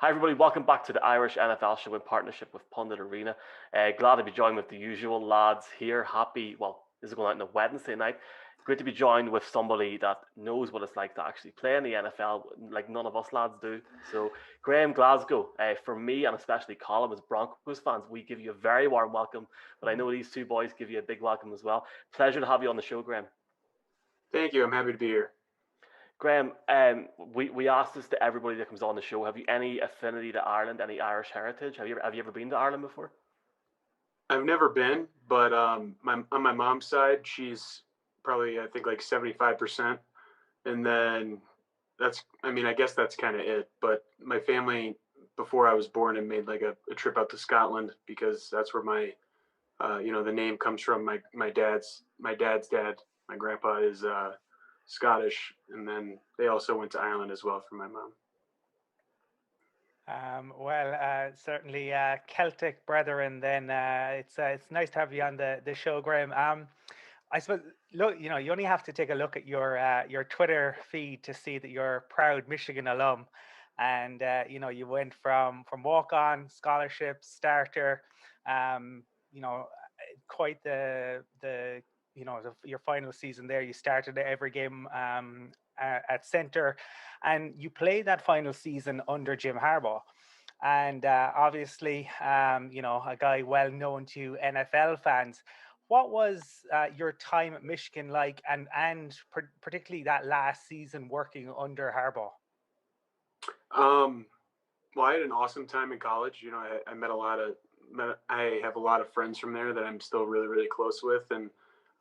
Hi, everybody. Welcome back to the Irish NFL show in partnership with Pundit Arena. Glad to be joined with the usual lads here. Happy, well, this is going out on a Wednesday night. Great to be joined with somebody that knows what it's like to actually play in the NFL, like none of us lads do. So, Graham Glasgow, for me and especially Colin as Broncos fans, we give you a very warm welcome. But I know these two boys give you a big welcome as well. Pleasure to have you on the show, Graham. Thank you. I'm happy to be here. Graham, we asked this to everybody that comes on the show. Have you any affinity to Ireland, any Irish heritage? Have you ever been to Ireland before? I've never been, but on my mom's side, she's probably I think like 75%, and then I guess that's kind of it. But my family before I was born had made like a trip out to Scotland because that's where my the name comes from. My dad's dad, my grandpa is Scottish, and then they also went to Ireland as well for my mom. Certainly Celtic brethren. Then it's nice to have you on the show, Graham. I suppose look, you only have to take a look at your Twitter feed to see that you're a proud Michigan alum, and you went from walk on, scholarship, starter, you know, quite your final season there. You started every game at center, and you played that final season under Jim Harbaugh. And obviously, a guy well known to NFL fans. What was your time at Michigan like, and particularly that last season working under Harbaugh? Um, well, I had an awesome time in college. I met I have a lot of friends from there that I'm still really, really close with, and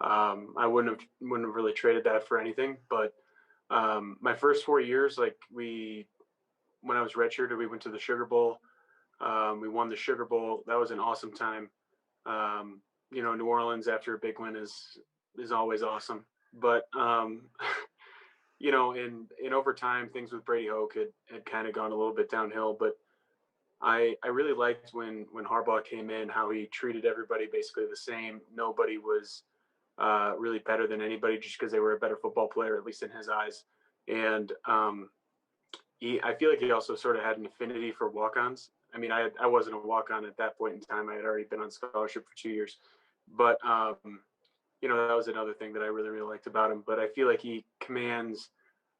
I wouldn't have really traded that for anything. But my first 4 years, when I was redshirted, we went to the Sugar Bowl. We won the Sugar Bowl. That was an awesome time. New Orleans after a big win is always awesome. But in overtime, things with Brady Hoke had kind of gone a little bit downhill. But I really liked when Harbaugh came in, how he treated everybody basically the same. Nobody was really better than anybody just because they were a better football player, at least in his eyes. And I feel like he also sort of had an affinity for walk-ons. I mean, I wasn't a walk-on at that point in time. I had already been on scholarship for 2 years, but that was another thing that I really, really liked about him. But I feel like he commands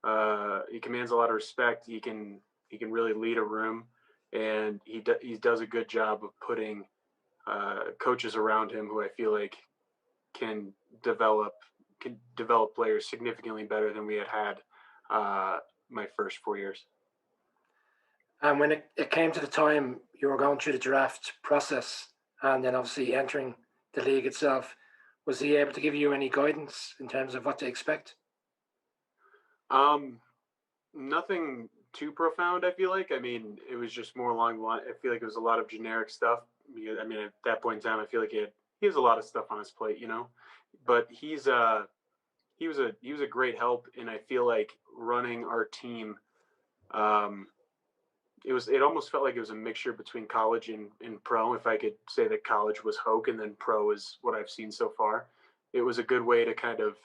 a lot of respect. He can really lead a room, and he does a good job of putting coaches around him who I feel like can develop players significantly better than we had my first 4 years. And when it came to the time you were going through the draft process and then obviously entering the league itself, was he able to give you any guidance in terms of what to expect? Nothing too profound, I feel like. I mean, it was just more along the line. I feel like it was a lot of generic stuff. I mean, at that point in time, I feel like he has a lot of stuff on his plate, But he was a great help, and I feel like running our team. It almost felt like it was a mixture between college and pro. If I could say that college was Hoke and then pro is what I've seen so far, it was a good way to kind of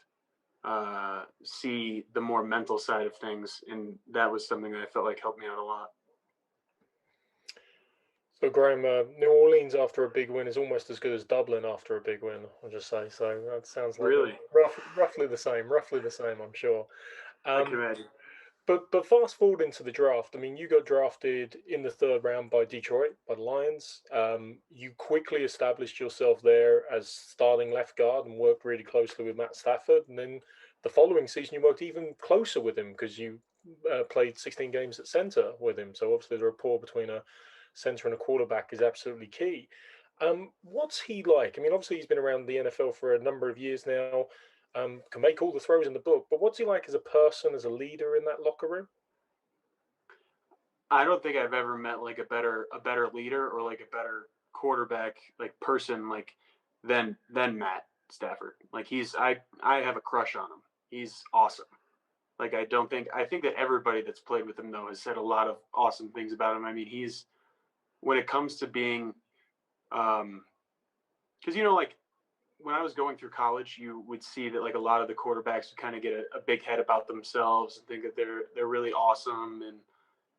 see the more mental side of things, and that was something that I felt like helped me out a lot. So, Graham, New Orleans after a big win is almost as good as Dublin after a big win, I'll just say. So that sounds like Really, roughly the same, I'm sure. I can imagine. But fast forward into the draft. I mean, you got drafted in the third round by Detroit, by the Lions. You quickly established yourself there as starting left guard and worked really closely with Matt Stafford. And then the following season, you worked even closer with him because you played 16 games at center with him. So obviously the rapport between a center and a quarterback is absolutely key. What's he like? I mean, obviously he's been around the NFL for a number of years now. Can make all the throws in the book, but what's he like as a person, as a leader in that locker room? I don't think I've ever met like a better leader or like a better quarterback like person like than Matt Stafford. Like I have a crush on him. He's awesome. Like I think that everybody that's played with him though has said a lot of awesome things about him. I mean, he's when it comes to being because like when I was going through college, you would see that like a lot of the quarterbacks would kind of get a big head about themselves and think that they're really awesome and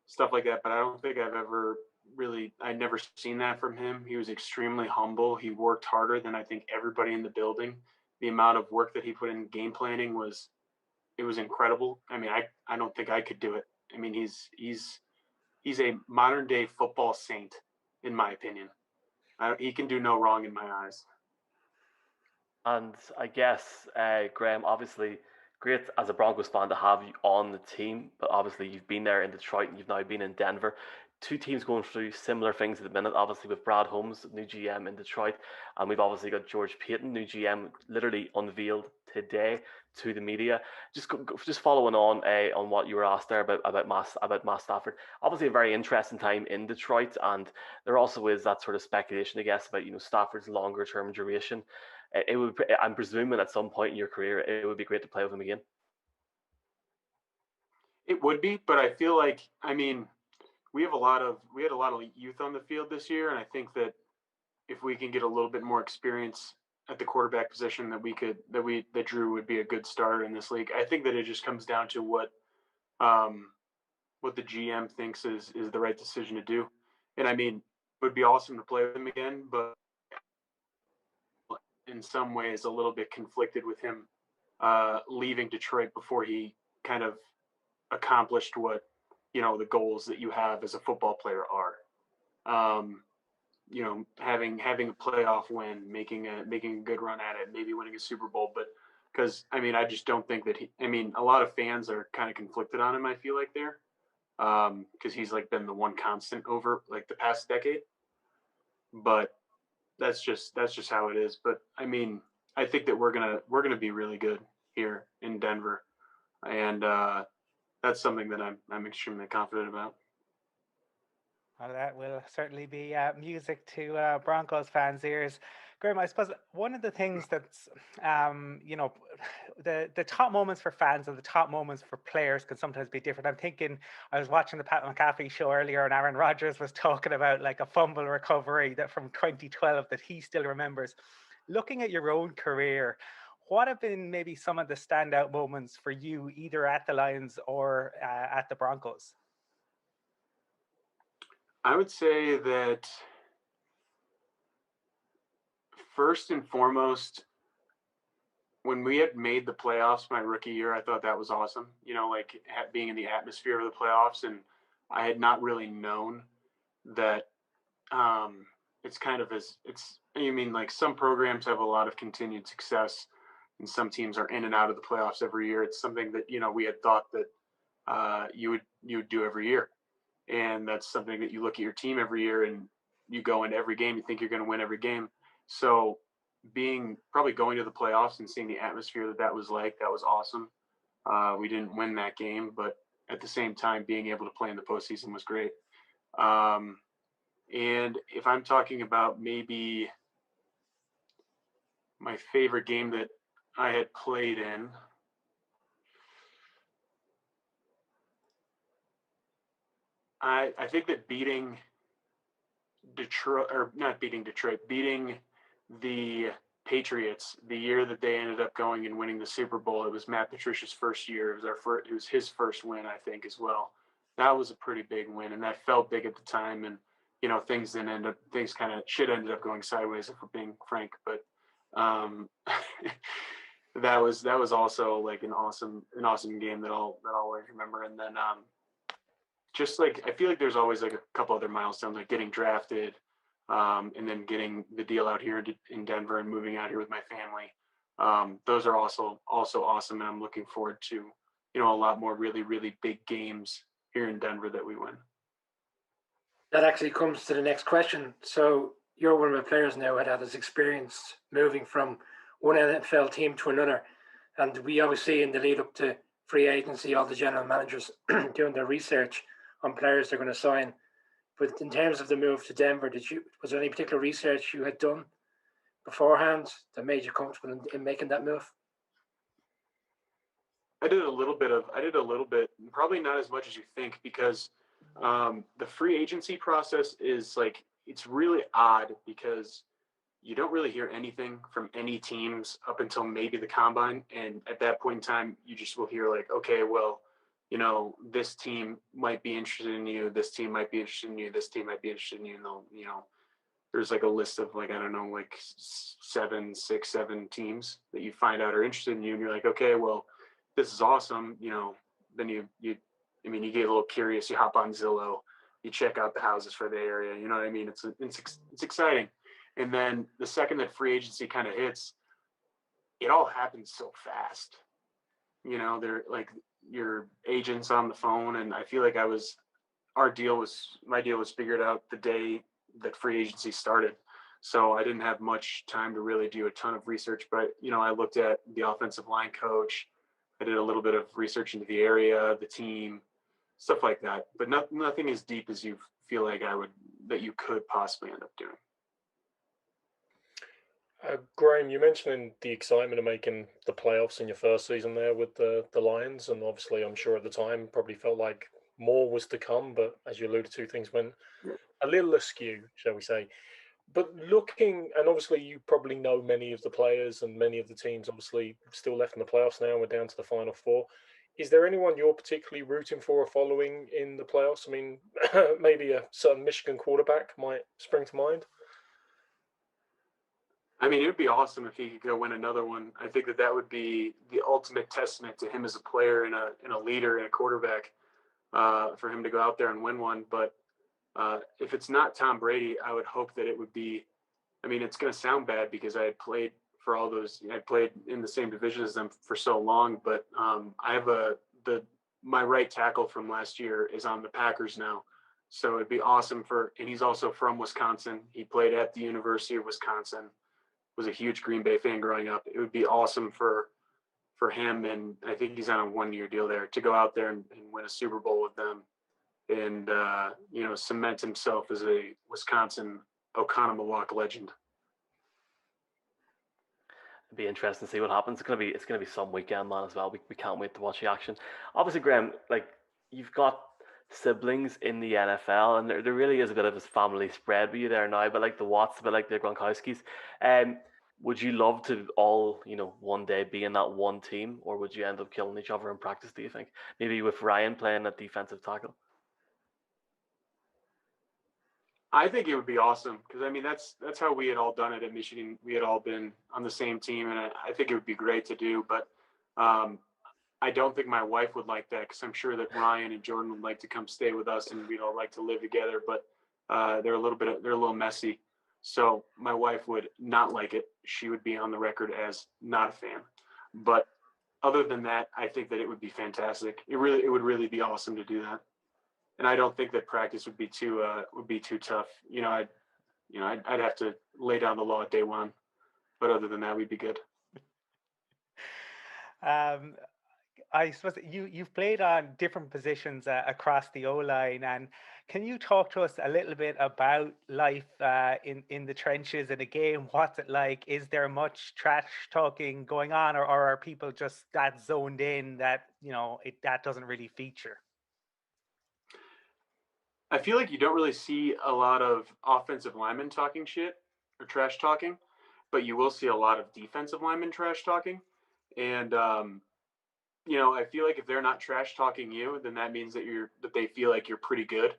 stuff like that. But I don't think I never seen that from him. He was extremely humble. He worked harder than I think everybody in the building. The amount of work that he put in game planning was incredible. I mean, I don't think I could do it. I mean, he's a modern day football saint, in my opinion. He can do no wrong in my eyes. And I guess, Graham, obviously, great as a Broncos fan to have you on the team, but obviously you've been there in Detroit and you've now been in Denver. Two teams going through similar things at the minute, obviously with Brad Holmes, new GM in Detroit, and we've obviously got George Payton, new GM, literally unveiled today to the media. Just following on what you were asked there about Matt Stafford. Obviously, a very interesting time in Detroit, and there also is that sort of speculation, I guess, about Stafford's longer term duration. It would. I'm presuming at some point in your career, it would be great to play with him again. It would be, but I feel like, I mean, we had a lot of youth on the field this year, and I think that if we can get a little bit more experience at the quarterback position, that Drew would be a good starter in this league. I think that it just comes down to what the GM thinks is the right decision to do. And I mean, it would be awesome to play with him again, but in some ways a little bit conflicted with him leaving Detroit before he kind of accomplished what the goals that you have as a football player are. Having a playoff win, making a good run at it, maybe winning a Super Bowl, but because I mean, I just don't think that a lot of fans are kind of conflicted on him. I feel like there, because he's like been the one constant over like the past decade, but that's just how it is. But I mean, I think that we're gonna be really good here in Denver, and that's something that I'm extremely confident about. Well, that will certainly be music to Broncos fans' ears. Graham, I suppose one of the things that's, the top moments for fans and the top moments for players can sometimes be different. I'm thinking, I was watching the Pat McAfee show earlier, and Aaron Rodgers was talking about like a fumble recovery that from 2012 that he still remembers. Looking at your own career, what have been maybe some of the standout moments for you, either at the Lions or at the Broncos? I would say that first and foremost, when we had made the playoffs my rookie year, I thought that was awesome. Like being in the atmosphere of the playoffs, and I had not really known that it's kind of as it's. I mean, like some programs have a lot of continued success, and some teams are in and out of the playoffs every year. It's something that we had thought that you would do every year, and that's something that you look at your team every year, and you go into every game, you think you're going to win every game. So probably going to the playoffs and seeing the atmosphere that was like, that was awesome. We didn't win that game, but at the same time, being able to play in the postseason was great. And if I'm talking about maybe my favorite game that I had played in, I think that beating the Patriots the year that they ended up going and winning the Super Bowl. It was Matt Patricia's first year. It was his first win, I think, as well. That was a pretty big win, and that felt big at the time. And things kind of shit ended up going sideways, if we're being frank. But that was also like an awesome game that I'll always remember. And then just like I feel like there's always like a couple other milestones, like getting drafted, and then getting the deal out here in Denver and moving out here with my family. Those are also awesome, and I'm looking forward to a lot more really really big games here in Denver that we win. That actually comes to the next question. So you're one of the players now that has experience moving from one NFL team to another, and we obviously in the lead up to free agency, all the general managers doing their research on players they're going to sign. But in terms of the move to Denver, was there any particular research you had done beforehand that made you comfortable in making that move? I did a little bit, probably not as much as you think, because the free agency process is like, it's really odd because you don't really hear anything from any teams up until maybe the combine. And at that point in time, you just will hear like, okay, well, this team might be interested in you, this team might be interested in you, this team might be interested in you, and they'll, there's like a list of like, I don't know, like 7 teams that you find out are interested in you, and you're like, okay, well, this is awesome. Then you get a little curious. You hop on Zillow, you check out the houses for the area. You know what I mean? It's exciting. And then the second that free agency kind of hits, it all happens so fast. They're like your agents on the phone, and I feel like my deal was figured out the day that free agency started. So I didn't have much time to really do a ton of research, but I looked at the offensive line coach. I did a little bit of research into the area, the team, stuff like that, but nothing as deep as you feel like that you could possibly end up doing. Graham, you mentioned the excitement of making the playoffs in your first season there with the Lions, and obviously I'm sure at the time probably felt like more was to come, but as you alluded to, things went a little askew, shall we say. But looking, and obviously you probably know many of the players and many of the teams obviously still left in the playoffs now, we're down to the final four. Is there anyone you're particularly rooting for or following in the playoffs? I mean, maybe a certain Michigan quarterback might spring to mind. I mean, it would be awesome if he could go win another one. I think that would be the ultimate testament to him as a player and a leader and a quarterback, for him to go out there and win one. But if it's not Tom Brady, I would hope that it would be. I mean, it's going to sound bad because I had played for all those. I played in the same division as them for so long. But I have my right tackle from last year is on the Packers now, so it'd be awesome and he's also from Wisconsin. He played at the University of Wisconsin. Was a huge Green Bay fan growing up. It would be awesome for him, and I think he's on a 1-year deal there, to go out there and win a Super Bowl with them, and cement himself as a Wisconsin Oconomowoc legend. It'd be interesting to see what happens. It's gonna be some weekend, man, as well. We can't wait to watch the action. Obviously, Graham, like, you've got siblings in the NFL, and there really is a bit of this family spread with you there now. But like the Watts, a bit like the Gronkowskis. Would you love to all, one day be in that one team, or would you end up killing each other in practice, do you think? Maybe with Ryan playing at defensive tackle? I think it would be awesome because, I mean, that's how we had all done it at Michigan. We had all been on the same team, and I think it would be great to do. But I don't think my wife would like that, because I'm sure that Ryan and Jordan would like to come stay with us and we'd all like to live together. But they're a little messy. So my wife would not like it. She would be on the record as not a fan. But other than that, I think that it would be fantastic. It would really be awesome to do that. And I don't think that practice would be too tough. I'd have to lay down the law day one. But other than that, we'd be good. I suppose you've played on different positions across the O-line, and can you talk to us a little bit about life in the trenches in a game? What's it like? Is there much trash talking going on, or are people just that zoned in that that doesn't really feature? I feel like you don't really see a lot of offensive linemen talking shit or trash talking, but you will see a lot of defensive linemen trash talking, and I feel like if they're not trash talking you, then that means that they feel like you're pretty good.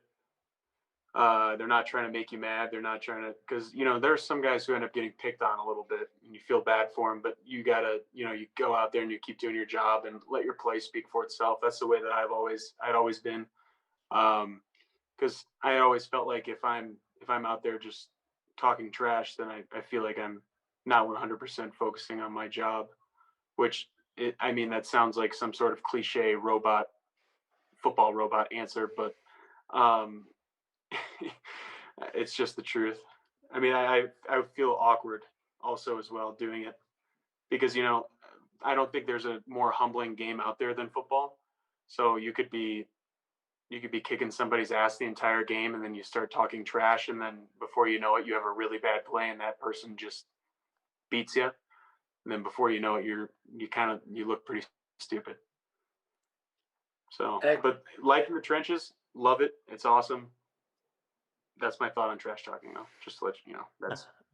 They're not trying to make you mad. They're not trying to, because there's some guys who end up getting picked on a little bit, and you feel bad for them. But you gotta, you go out there and you keep doing your job and let your play speak for itself. That's the way that I'd always been, because I always felt like if I'm out there just talking trash, then I feel like I'm not 100% focusing on my job, which. That sounds like some sort of cliche football robot answer, but it's just the truth. I feel awkward also as well doing it, because I don't think there's a more humbling game out there than football. So you could be kicking somebody's ass the entire game, and then you start talking trash, and then before you know it, you have a really bad play, and that person just beats you. And then before you know it, you look pretty stupid. So, but life in the trenches, love it. It's awesome. That's my thought on trash talking, though. Just to let you know,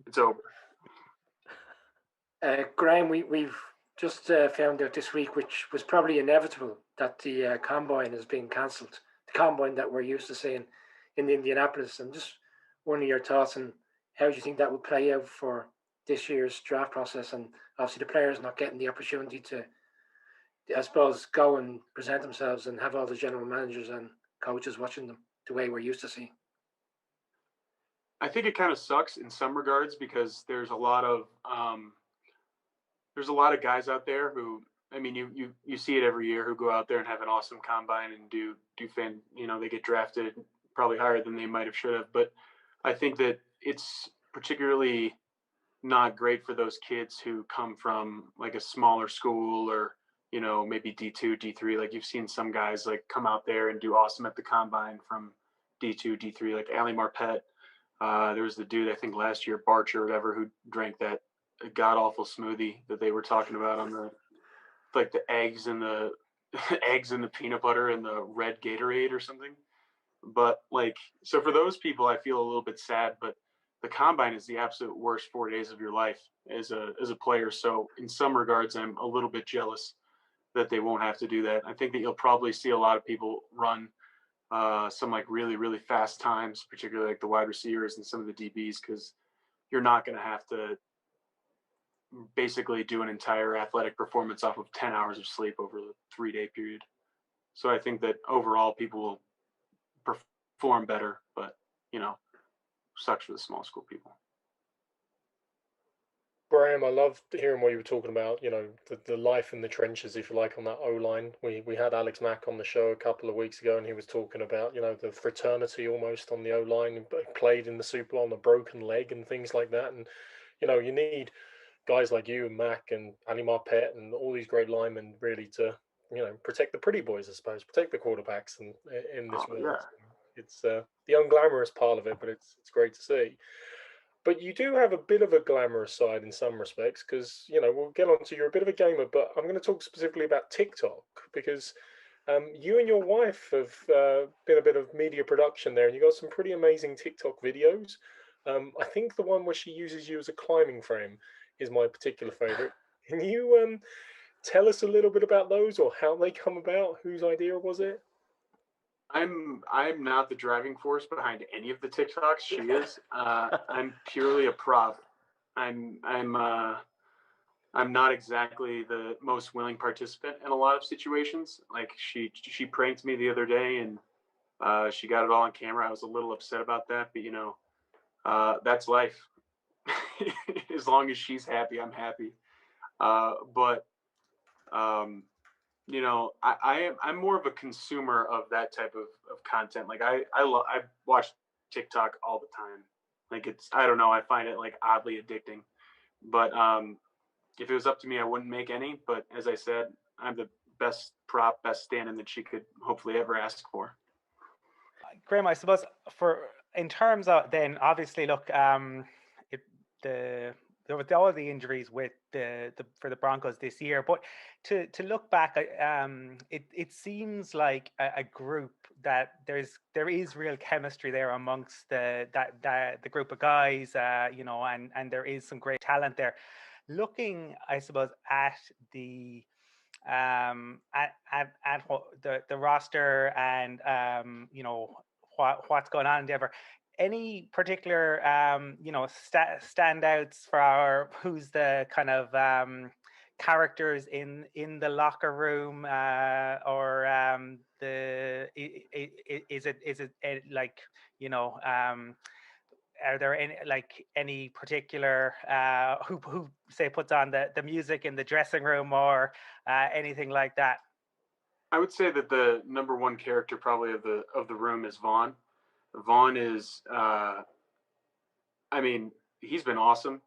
it's over. Graham, we've just found out this week, which was probably inevitable, that the combine is being cancelled. The combine that we're used to seeing in Indianapolis. And just wondering your thoughts on how do you think that would play out for this year's draft process, and obviously the players not getting the opportunity to, I suppose, go and present themselves and have all the general managers and coaches watching them the way we're used to seeing. I think it kind of sucks in some regards because there's a lot of guys out there who, I mean, you see it every year, who go out there and have an awesome combine and do they get drafted probably higher than they might have should have. But I think that it's particularly not great for those kids who come from like a smaller school or, maybe D2, D3. Like you've seen some guys like come out there and do awesome at the combine from D2, D3, like Ali Marpet. There was the dude, I think last year, Barch or whatever, who drank that god awful smoothie that they were talking about on the eggs and the eggs and the peanut butter and the red Gatorade or something. But so for those people, I feel a little bit sad, but the combine is the absolute worst 4 days of your life as a player. So in some regards, I'm a little bit jealous that they won't have to do that. I think that you'll probably see a lot of people run some really, really fast times, particularly like the wide receivers and some of the DBs, because you're not going to have to basically do an entire athletic performance off of 10 hours of sleep over the 3-day period. So I think that overall people will perform better, but sucks for the small school people. Graham, I loved hearing what you were talking about, the life in the trenches, if you like, on that O-line. We had Alex Mack on the show a couple of weeks ago, and he was talking about, the fraternity almost on the O-line, played in the Super Bowl on a broken leg and things like that. And, you need guys like you and Mack and Ali Marpet and all these great linemen really to, protect the pretty boys, I suppose, protect the quarterbacks in this world. Yeah. It's the unglamorous part of it, but it's great to see. But you do have a bit of a glamorous side in some respects because, we'll get on to you're a bit of a gamer, but I'm going to talk specifically about TikTok because you and your wife have been a bit of media production there, and you got some pretty amazing TikTok videos. I think the one where she uses you as a climbing frame is my particular favorite. Can you tell us a little bit about those or how they come about? Whose idea was it? I'm not the driving force behind any of the TikToks. She is. I'm purely a prop. I'm not exactly the most willing participant in a lot of situations. Like she pranked me the other day and she got it all on camera. I was a little upset about that, but that's life. As long as she's happy, I'm happy. I'm more of a consumer of that type of content. Like I watch TikTok all the time. Like I don't know, I find it like oddly addicting. But if it was up to me, I wouldn't make any. But as I said, I'm the best prop, best stand-in that she could hopefully ever ask for. Graham, I suppose in terms of then obviously look, there were all the injuries with for the Broncos this year, but to look back, it seems like a group that there is real chemistry there amongst the group of guys, and there is some great talent there. Looking, I suppose, at the the roster and what's going on in Denver. Any particular standouts for who's the kind of characters in the locker room, or is it like are there any particular who say puts on the music in the dressing room or anything like that? I would say that the number one character probably of the room is Vaughn. Vaughn is, he's been awesome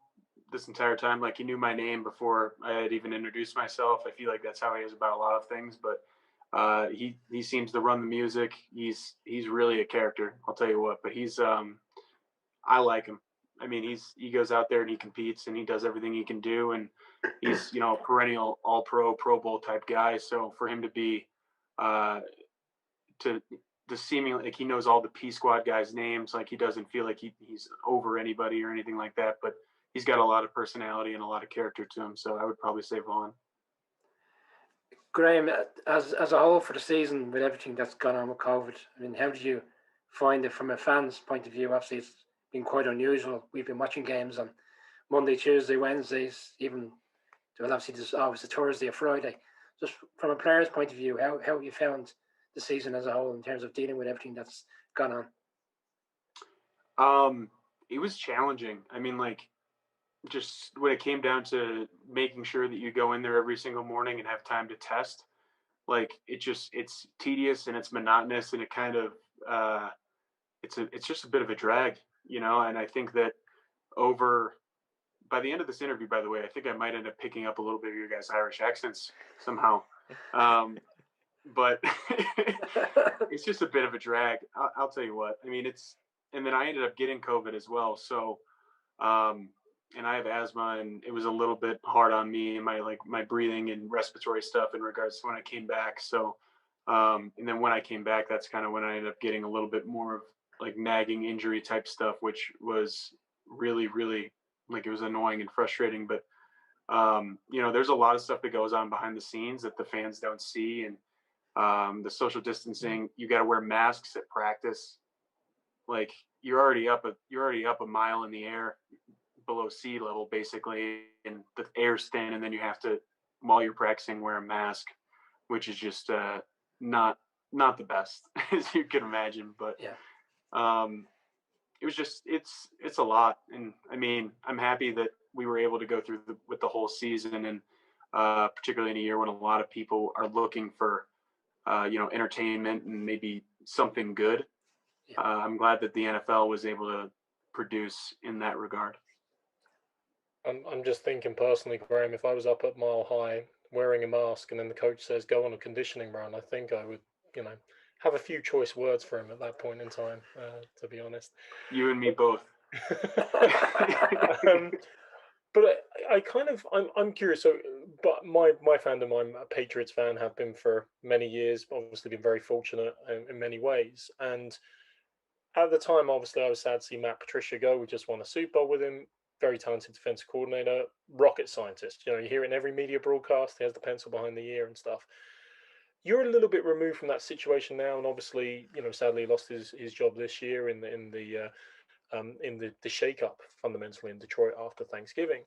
this entire time. Like he knew my name before I had even introduced myself. I feel like that's how he is about a lot of things, but he seems to run the music. He's really a character, I'll tell you what, but I like him. I mean, he goes out there and he competes and he does everything he can do. And he's, a perennial all Pro Bowl type guy. So for him to be, to seemingly like he knows all the P squad guys' names, like he doesn't feel like he's over anybody or anything like that, but he's got a lot of personality and a lot of character to him. So I would probably say Vaughn. Graham, as a whole for the season, with everything that's gone on with COVID, I mean, how did you find it from a fan's point of view? Obviously, it's been quite unusual. We've been watching games on Monday, Tuesday, Wednesdays, even well, obviously there's always a Thursday or Friday. Just from a player's point of view, how have you found the season as a whole in terms of dealing with everything that's gone on? It was challenging. I mean, like, just when it came down to making sure that you go in there every single morning and have time to test, like it's tedious and it's monotonous and it kind of it's just a bit of a drag, you know. And I think that over by the end of this interview, by the way, I think I might end up picking up a little bit of your guys' Irish accents somehow. But it's just a bit of a drag. I'll tell you what. I mean, and then I ended up getting COVID as well. So, and I have asthma, and it was a little bit hard on me and my breathing and respiratory stuff in regards to when I came back. So, and then when I came back, that's kind of when I ended up getting a little bit more of like nagging injury type stuff, which was really, really like it was annoying and frustrating. But you know, there's a lot of stuff that goes on behind the scenes that the fans don't see, and the social distancing. You got to wear masks at practice. Like you're already up a mile in the air below sea level, basically, and the air's thin, and then you have to, while you're practicing, wear a mask, which is just not the best as you can imagine. But yeah, it was just it's a lot, and I mean, I'm happy that we were able to go through with the whole season, and particularly in a year when a lot of people are looking for you know, entertainment and maybe something good. yeah. I'm glad that the NFL was able to produce in that regard. I'm just thinking personally, Graham, if I was up at Mile High wearing a mask and then the coach says go on a conditioning run, I think I would, you know, have a few choice words for him at that point in time, to be honest. You and me both. But I'm curious. So, but my fandom, I'm a Patriots fan, have been for many years. Obviously, been very fortunate in many ways. And at the time, obviously, I was sad to see Matt Patricia go. We just won a Super Bowl with him. Very talented defensive coordinator, rocket scientist. You know, you hear it in every media broadcast. He has the pencil behind the ear and stuff. You're a little bit removed from that situation now, and obviously, you know, sadly lost his job this year in the shake-up fundamentally in Detroit after Thanksgiving.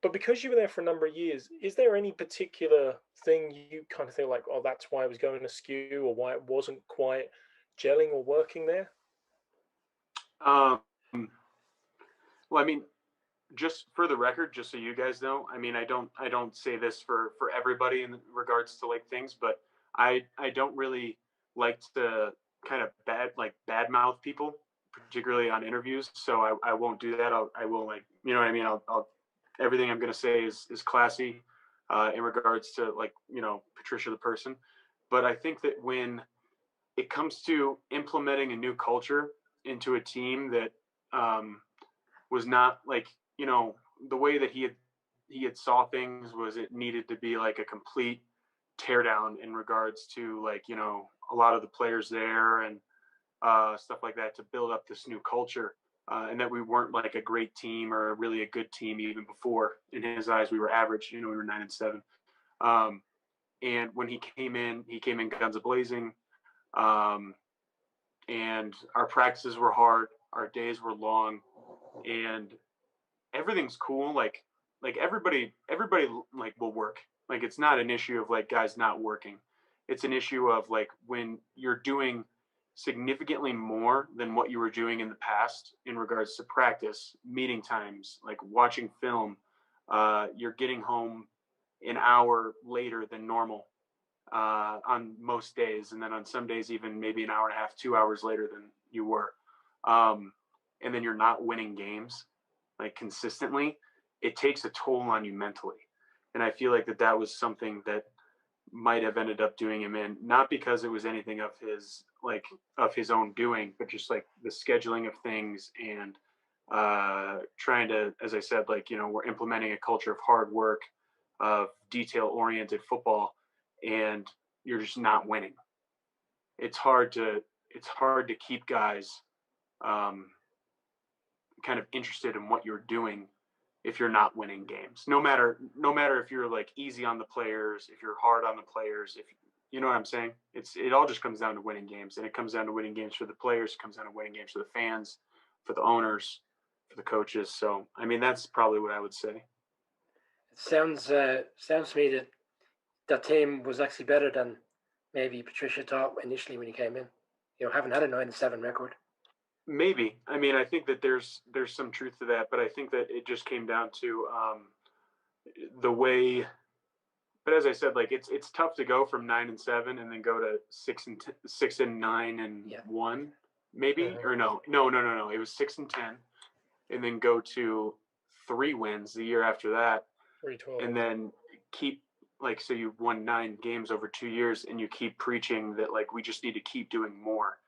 But because you were there for a number of years, is there any particular thing you kind of feel like, oh, that's why it was going askew, or why it wasn't quite gelling or working there? Um, well, I mean, just for the record, just so you guys know, I mean, I don't say this for everybody in regards to like things, but I don't really like to kind of badmouth people, particularly on interviews. So I won't do that. I will, like, you know what I mean. I'll everything I'm going to say is classy in regards to, like, you know, Patricia the person. But I think that when it comes to implementing a new culture into a team that was not like, you know, the way that he had saw things was it needed to be like a complete teardown in regards to, like, you know, a lot of the players there and stuff like that to build up this new culture. And that we weren't like a great team or really a good team even before. In his eyes, we were average. You know, we were 9-7. And when he came in guns a blazing. And our practices were hard. Our days were long, and everything's cool. Like everybody like will work. Like it's not an issue of like guys not working. It's an issue of like when you're doing significantly more than what you were doing in the past in regards to practice, meeting times, like watching film. You're getting home an hour later than normal on most days, and then on some days even maybe an hour and a half, 2 hours later than you were. And then you're not winning games like consistently. It takes a toll on you mentally, and I feel like that was something that might have ended up doing him in, not because it was anything of his own doing, but just like the scheduling of things and trying to, as I said, like, you know, we're implementing a culture of hard work, of detail oriented football, and you're just not winning. It's hard to keep guys kind of interested in what you're doing if you're not winning games. No matter if you're like easy on the players, if you're hard on the players, if you know what I'm saying. It all just comes down to winning games, and it comes down to winning games for the players. It comes down to winning games for the fans, for the owners, for the coaches. So I mean, that's probably what I would say. It sounds to me that that team was actually better than maybe Patricia thought initially when he came in. You know, haven't had a 9-7 record. Maybe. I mean, I think that there's some truth to that, but I think that it just came down to the way. But as I said, like it's tough to go from 9-7 and then go to 6-9-1, maybe, or no. It was 6-10, and then go to 3 wins the year after that, 3-12, and then keep like, so you won 9 games over 2 years, and you keep preaching that like we just need to keep doing more,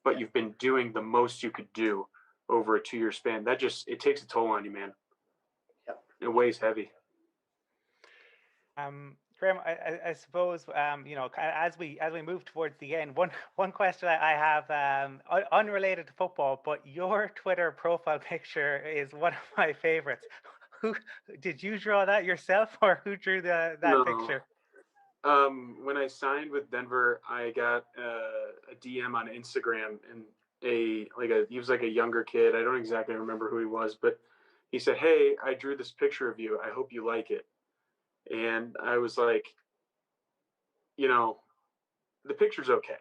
but you've been doing the most you could do over a 2-year span. That just, it takes a toll on you, man. Yep. It weighs heavy. Graham, I suppose you know, as we move towards the end, one question I have, unrelated to football, but your Twitter profile picture is one of my favorites. Who did you draw that yourself, or who drew that picture? When I signed with Denver, I got a DM on Instagram, and he was like a younger kid. I don't exactly remember who he was, but he said, "Hey, I drew this picture of you. I hope you like it." And I was like, you know, the picture's okay.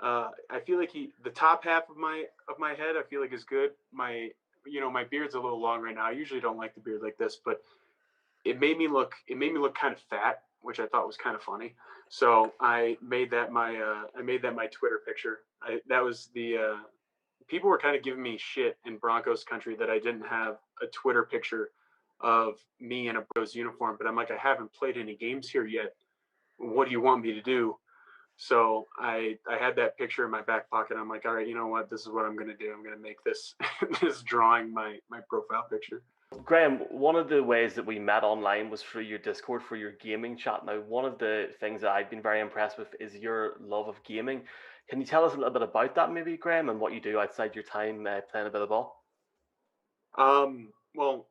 I feel like the top half of my head, I feel like is good. My beard's a little long right now. I usually don't like the beard like this, but it made me look kind of fat, which I thought was kind of funny. So I made that my Twitter picture. That was the people were kind of giving me shit in Broncos country that I didn't have a Twitter picture of me in a Broncos uniform, but I'm like, I haven't played any games here yet. What do you want me to do? So I had that picture in my back pocket. I'm like, all right, you know what? This is what I'm going to do. I'm going to make this this drawing my profile picture. Graham, one of the ways that we met online was through your Discord for your gaming chat. Now, one of the things that I've been very impressed with is your love of gaming. Can you tell us a little bit about that, maybe, Graham, and what you do outside your time playing a bit of ball? Well,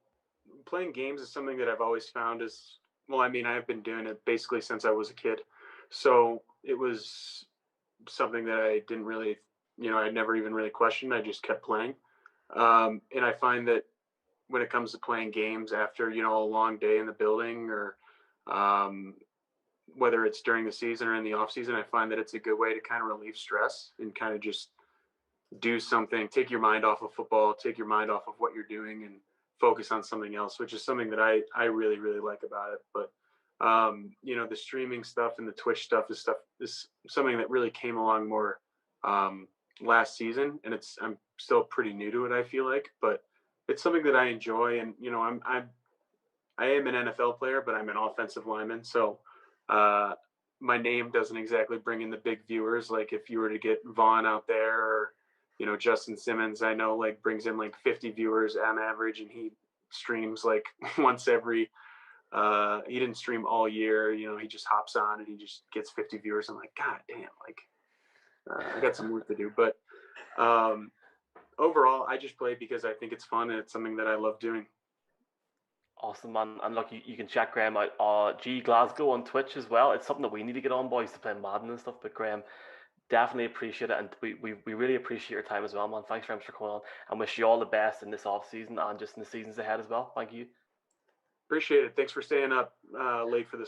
playing games is something that I've always found is, well, I mean, I've been doing it basically since I was a kid. So it was something that I didn't really, I never even really questioned. I just kept playing. And I find that when it comes to playing games after, a long day in the building, or whether it's during the season or in the off season, I find that it's a good way to kind of relieve stress and kind of just do something, take your mind off of football, take your mind off of what you're doing, and focus on something else, which is something that I really, really like about it. But, the streaming stuff and the Twitch stuff is something that really came along more last season. And I'm still pretty new to it, I feel like, but it's something that I enjoy. And, I am an NFL player, but I'm an offensive lineman. So, my name doesn't exactly bring in the big viewers. Like if you were to get Vaughn out there, or, Justin Simmons, I know like brings in like 50 viewers on average, and he streams like once every, he didn't stream all year. He just hops on and he just gets 50 viewers. I'm like, God damn, like I got some work to do. But overall, I just play because I think it's fun and it's something that I love doing. Awesome, man. And look, you can check Graham out, G Glasgow on Twitch as well. It's something that we need to get on, boys, to play Madden and stuff. But Graham, definitely appreciate it. And we really appreciate your time as well, man. Thanks very much for coming on, and wish you all the best in this off season and just in the seasons ahead as well. Thank you. Appreciate it. Thanks for staying up late for this.